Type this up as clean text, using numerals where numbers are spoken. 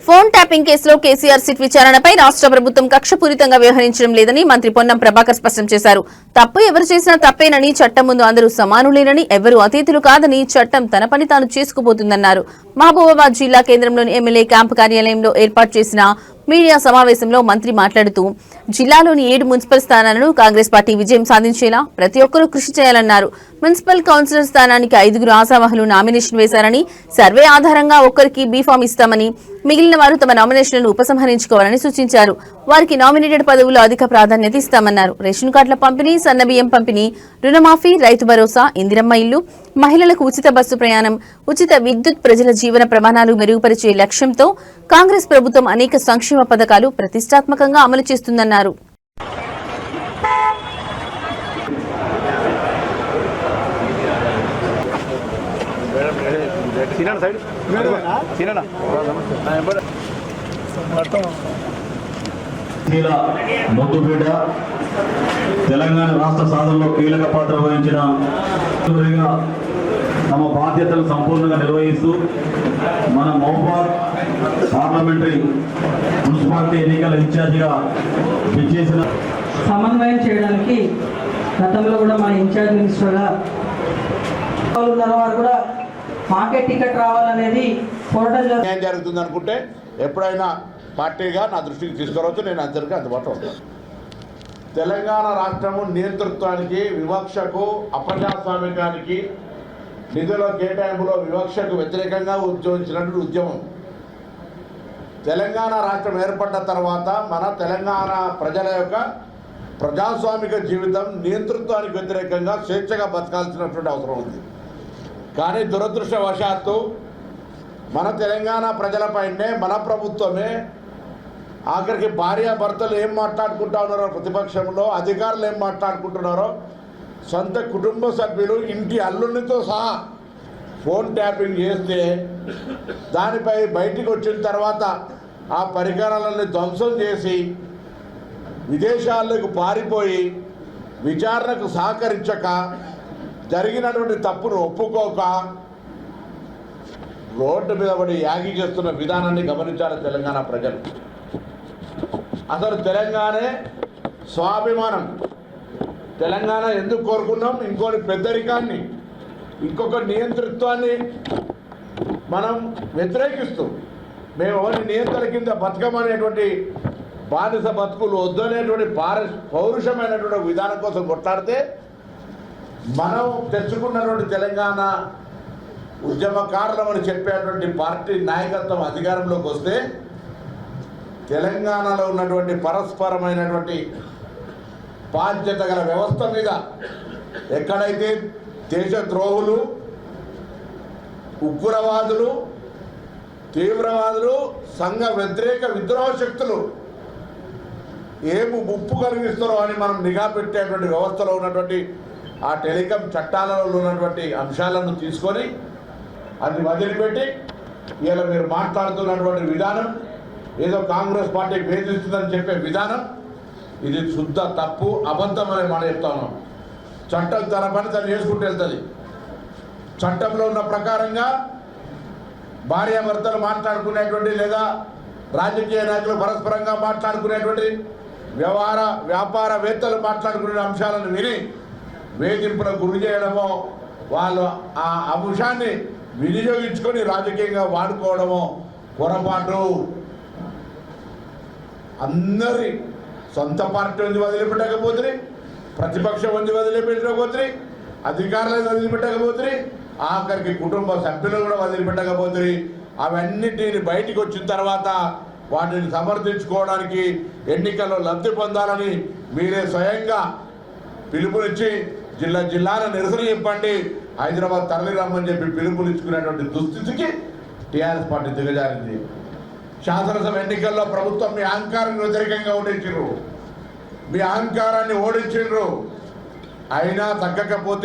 Phone tapping కేసులో KCR SIT విచారణపై రాష్ట్ర ప్రభుత్వం కక్షపూరితంగా వ్యవహరించడం లేదని మంత్రి పొన్నం ప్రభాకర్ స్పష్టం చేశారు. తప్పు ఎవరు చేసినా తప్పేనని, చట్టం ముందు అందరూ సమానులేనని, ఎవరూ అతీతులు కాదని, చట్టం తన పని తాను చేసుకుపోతుందన్నారు. మహబూబాబాద్ జిల్లా కేంద్రంలోని ఎమ్మెల్యే క్యాంపు కార్యాలయంలో ఏర్పాటు చేసిన మీడియా సమావేశంలో మంత్రి మాట్లాడుతూ జిల్లాలోని 7 మున్సిపల్ స్థానాలను కాంగ్రెస్ పార్టీ విజయం సాధించేలా ప్రతి ఒక్కరూ కృషి చేయాలన్నారు. మున్సిపల్ కౌన్సిలర్ స్థానానికి 5 ఆశావహులు నామినేషన్ వేశారని, సర్వే ఆధారంగా ఒక్కరికి బీఫామ్ ఇస్తామని, మిగిలిన వారు తమ నామినేషన్లను ఉపసంహరించుకోవాలని సూచించారు. వారికి నామినేటెడ్ పదవుల్లో అధిక ప్రాధాన్యత ఇస్తామన్నారు. రేషన్ కార్డుల పంపిణీ, సన్నబియ్యం పంపిణీ, రుణమాఫీ, రైతు భరోసా, ఇందిరమ్మ ఇల్లు, మహిళలకు ఉచిత బస్సు ప్రయాణం, ఉచిత విద్యుత్, ప్రజల జీవన ప్రమాణాలు మెరుగుపరిచే లక్ష్యంతో కాంగ్రెస్ ప్రభుత్వం అనేక సంక్షేమ పథకాలు ప్రతిష్టాత్మకంగా అమలు చేస్తుందన్నారు. ముద్దుబిడ్డ తెలంగాణ రాష్ట్ర సాధనలో కీలక పాత్ర వహించిన తమ బాధ్యతలు సంపూర్ణంగా నిర్వహిస్తూ మన మహబూబాబాద్ పార్లమెంటరీ మున్సిపాలిటీ ఎన్నికల ఇన్ఛార్జిగా విచ్చేసిన సమన్వయం చేయడానికి గతంలో కూడా మా ఇన్ఛార్జ్ మినిస్టర్గా వారు కూడా మాకే టికెట్ రావాలనేది పోరాటం జరుగుతుంది అనుకుంటే ఎప్పుడైనా పార్టీగా నా దృష్టికి తీసుకురావచ్చు. నేను అందరికీ అందుబాటులో ఉంటాను. తెలంగాణ రాష్ట్రము నియంతృత్వానికి, వివక్షకు, అప్రజాస్వామికానికి, నిధుల కేటాయింపులో వివక్షకు వ్యతిరేకంగా ఉద్యమించినటువంటి ఉద్యమం. తెలంగాణ రాష్ట్రం ఏర్పడ్డ తర్వాత మన తెలంగాణ ప్రజల యొక్క ప్రజాస్వామిక జీవితం నియంతృత్వానికి వ్యతిరేకంగా స్వేచ్ఛగా బతకాల్సినటువంటి అవసరం ఉంది. కానీ దురదృష్టవశాత్తు మన తెలంగాణ ప్రజలపైనే మన ప్రభుత్వమే, ఆఖరికి భార్యాభర్తలు ఏం మాట్లాడుకుంటా ఉన్నారో ప్రతిపక్షంలో, అధికారులు ఏం మాట్లాడుకుంటున్నారో, సొంత కుటుంబ సభ్యులు ఇంటి అల్లునితో సహా ఫోన్ ట్యాపింగ్ చేస్తే దానిపై బయటికి వచ్చిన తర్వాత ఆ పరికరాలను ధ్వంసం చేసి విదేశాలకు పారిపోయి విచారణకు సహకరించక, జరిగినటువంటి తప్పును ఒప్పుకోక రోడ్డు మీద పడి యాగి చేస్తున్న విధానాన్ని గమనించాలి తెలంగాణ ప్రజలు. అసలు తెలంగాణే స్వాభిమానం. తెలంగాణ ఎందుకు కోరుకున్నాం? ఇంకోటి పెద్దరికాన్ని, ఇంకొక నియంతృత్వాన్ని మనం వ్యతిరేకిస్తూ మేము ఎవరి నియంత్రణ కింద బతకమనేటువంటి బానిస బతుకులు వద్దనేటువంటి పౌరుషమైనటువంటి విధానం కోసం కొట్లాడితే మనం తెచ్చుకున్నటువంటి తెలంగాణ ఉద్యమకారులమని చెప్పేటువంటి పార్టీ నాయకత్వం అధికారంలోకి వస్తే తెలంగాణలో ఉన్నటువంటి పరస్పరమైనటువంటి బాధ్యత గల వ్యవస్థ మీద ఎక్కడైతే దేశద్రోహులు, ఉగ్రవాదులు, తీవ్రవాదులు, సంఘ వ్యతిరేక విద్రోహ శక్తులు ఏమి ముప్పు కలిగిస్తారో అని మనం నిఘా పెట్టేటువంటి వ్యవస్థలో ఉన్నటువంటి ఆ టెలికాం చట్టాలలో ఉన్నటువంటి అంశాలను తీసుకొని అది వదిలిపెట్టి ఇలా మీరు మాట్లాడుతున్నటువంటి విధానం, ఏదో కాంగ్రెస్ పార్టీకి వేధిస్తుందని చెప్పే విధానం, ఇది శుద్ధ తప్పు, అబద్ధం అనే మాట చెప్తా ఉన్నాం. చట్టం తన పని తను చేసుకుంటూ వెళ్తుంది. చట్టంలో ఉన్న ప్రకారంగా భార్యాభర్తలు మాట్లాడుకునేటువంటి లేదా రాజకీయ నాయకులు పరస్పరంగా మాట్లాడుకునేటువంటి వ్యాపారవేత్తలు మాట్లాడుకునే అంశాలను విని వేధింపులకు గురి చేయడమో, వాళ్ళు ఆ అంశాన్ని వినియోగించుకొని రాజకీయంగా వాడుకోవడమో పొరపాటు. అందరి సొంత పార్టీ ఉంది వదిలిపెట్టకపోతుంది, ప్రతిపక్షం ఉంది వదిలిపెట్టకపోతుంది, అధికారులు వదిలిపెట్టకపోతుంది, ఆఖరికి కుటుంబ సభ్యులు కూడా వదిలిపెట్టకపోతుంది. అవన్నిటిని బయటికి వచ్చిన తర్వాత వాటిని సమర్థించుకోవడానికి ఎన్నికల్లో లబ్ధి పొందాలని మీరే స్వయంగా పిలుపునిచ్చి జిల్లాల నిరసన చెప్పండి, హైదరాబాద్ తరలి రమ్మని చెప్పి పిలుపునిచ్చుకునేటువంటి దుస్థితికి టీఆర్ఎస్ పార్టీ దిగజారింది. శాసనసభ ఎన్నికల్లో ప్రభుత్వం మీ అహంకారాన్ని వ్యతిరేకంగా ఓడించారు, మీ అహంకారాన్ని ఓడించారు. అయినా తగ్గకపోతే